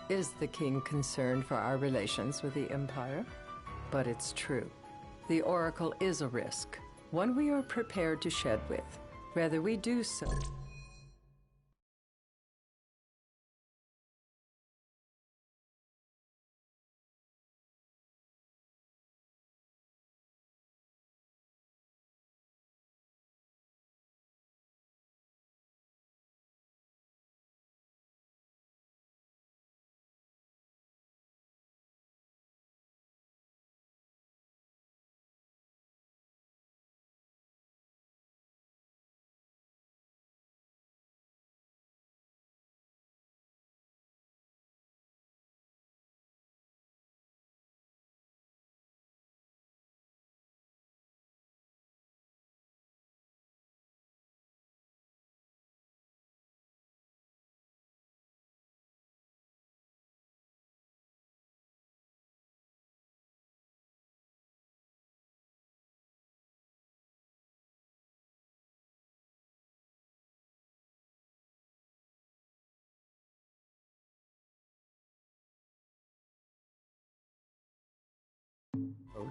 Is the king concerned for our relations with the Empire? But it's true. The oracle is a risk, one we are prepared to shed with, whether we do so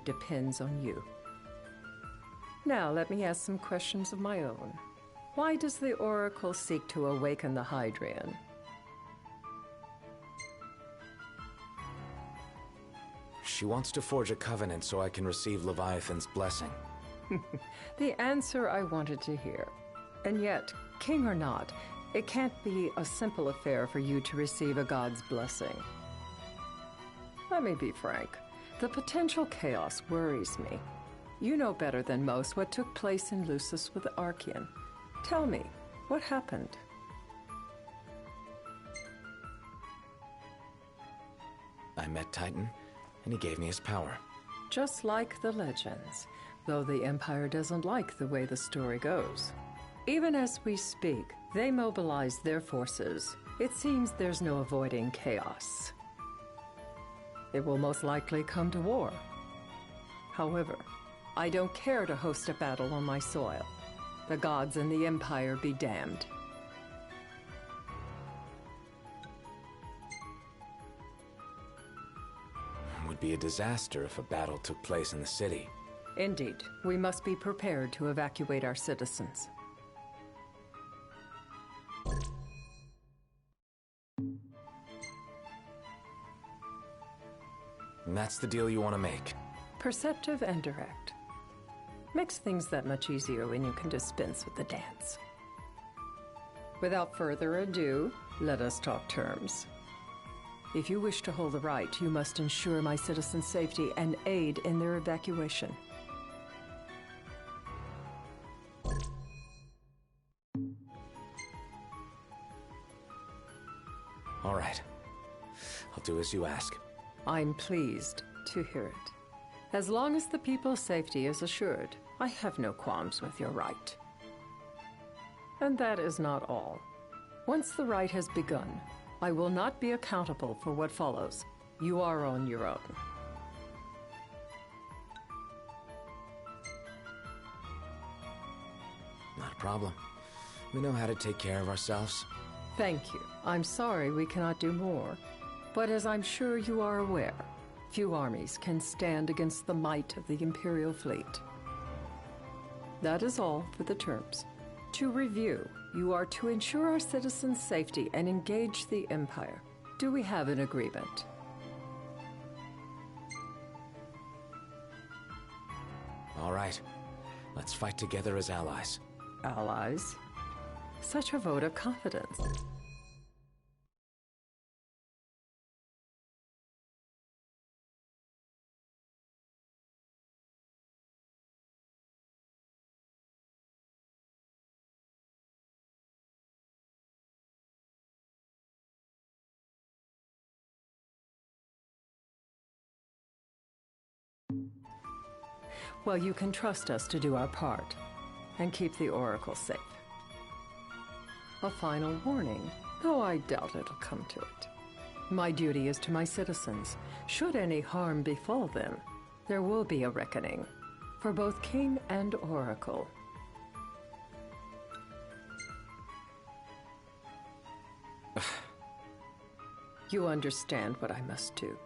Depends on you. Now, let me ask some questions of my own. Why does the Oracle seek to awaken the Hydrian? She wants to forge a covenant so I can receive Leviathan's blessing. The answer I wanted to hear. And yet, king or not, it can't be a simple affair for you to receive a god's blessing. Let me be frank. The potential chaos worries me. You know better than most what took place in Lucis with Archean. Tell me, what happened? I met Titan, and he gave me his power. Just like the legends, though the Empire doesn't like the way the story goes. Even as we speak, they mobilize their forces. It seems there's no avoiding chaos. It will most likely come to war. However, I don't care to host a battle on my soil. The gods and the Empire be damned. It would be a disaster if a battle took place in the city. Indeed, we must be prepared to evacuate our citizens. And that's the deal you want to make. Perceptive and direct. Makes things that much easier when you can dispense with the dance. Without further ado, let us talk terms. If you wish to hold the right, you must ensure my citizens' safety and aid in their evacuation. All right. I'll do as you ask. I'm pleased to hear it. As long as the people's safety is assured, I have no qualms with your right. And that is not all. Once the rite has begun, I will not be accountable for what follows. You are on your own. Not a problem. We know how to take care of ourselves. Thank you. I'm sorry we cannot do more. But as I'm sure you are aware, few armies can stand against the might of the Imperial fleet. That is all for the terms. To review, you are to ensure our citizens' safety and engage the Empire. Do we have an agreement? All right. Let's fight together as allies. Allies? Such a vote of confidence. Well, you can trust us to do our part and keep the Oracle safe. A final warning, though I doubt it'll come to it. My duty is to my citizens. Should any harm befall them, there will be a reckoning for both King and Oracle. You understand what I must do.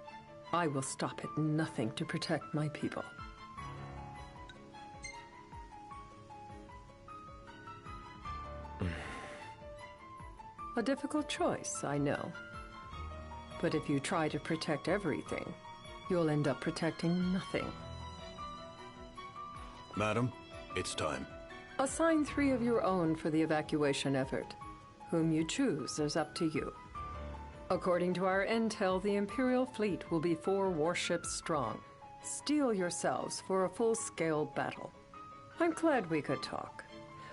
I will stop at nothing to protect my people. A difficult choice, I know. But if you try to protect everything, you'll end up protecting nothing. Madam, it's time. Assign 3 of your own for the evacuation effort. Whom you choose is up to you. According to our intel, the Imperial fleet will be 4 warships strong. Steel yourselves for a full-scale battle. I'm glad we could talk.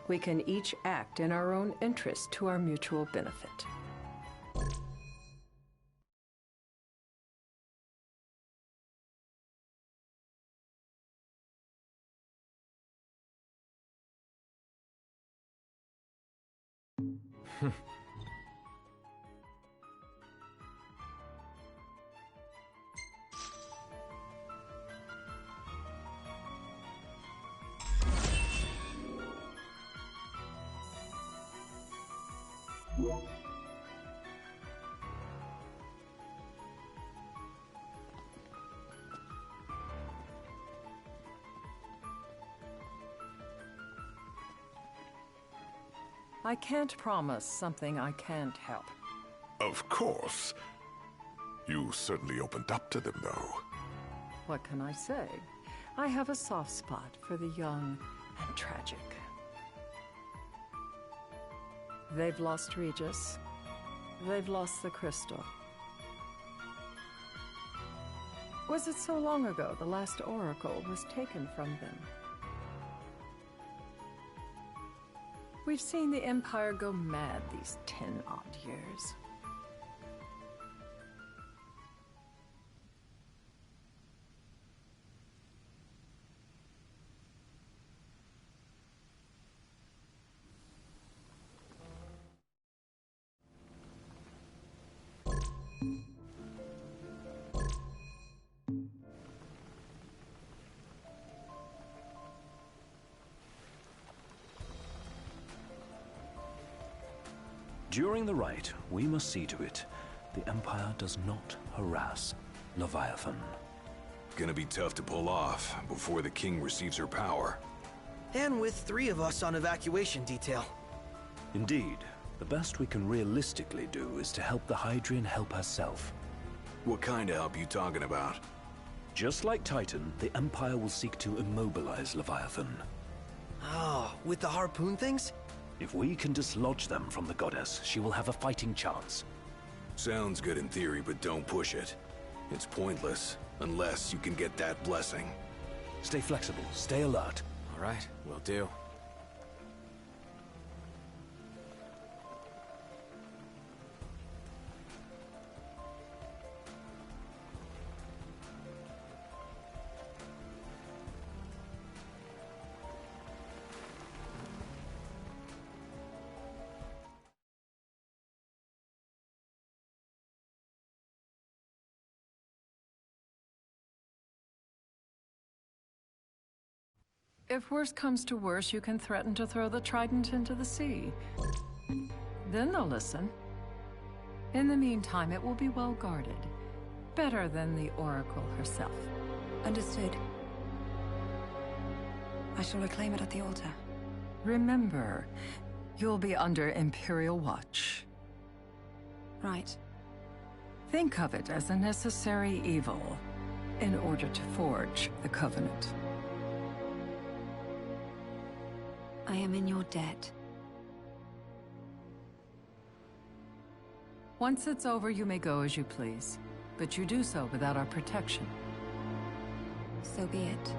We can each act in our own interest to our mutual benefit. I can't promise something I can't help. Of course. You certainly opened up to them, though. What can I say? I have a soft spot for the young and tragic. They've lost Regis. They've lost the crystal. Was it so long ago the last oracle was taken from them? We've seen the Empire go mad these 10-odd years. During the rite, we must see to it the Empire does not harass Leviathan. Gonna be tough to pull off before the king receives her power. And with 3 of us on evacuation detail. Indeed, the best we can realistically do is to help the Hydrian help herself. What kind of help you talking about? Just like Titan, the Empire will seek to immobilize Leviathan. Oh, with the harpoon things? If we can dislodge them from the goddess, she will have a fighting chance. Sounds good in theory, but don't push it. It's pointless, unless you can get that blessing. Stay flexible, stay alert. All right, will do. If worse comes to worse, you can threaten to throw the trident into the sea. Then they'll listen. In the meantime, it will be well guarded. Better than the Oracle herself. Understood. I shall reclaim it at the altar. Remember, you'll be under Imperial watch. Right. Think of it as a necessary evil in order to forge the Covenant. I am in your debt. Once it's over, you may go as you please. But you do so without our protection. So be it.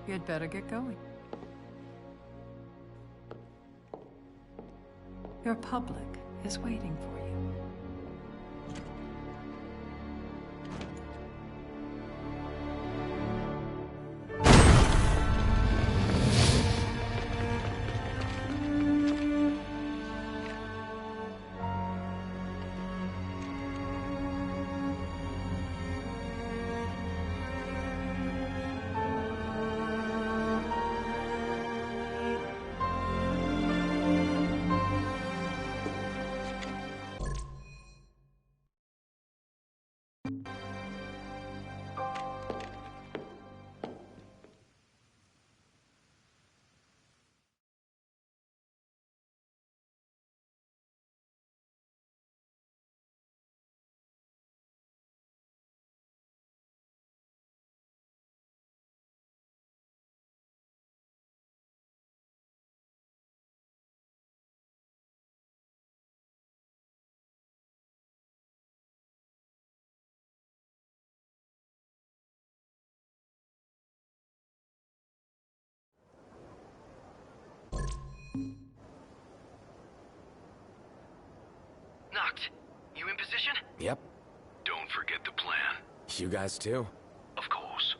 You'd better get going. Your public is waiting for you. Knocked. You in position? Yep. Don't forget the plan. You guys too. Of course.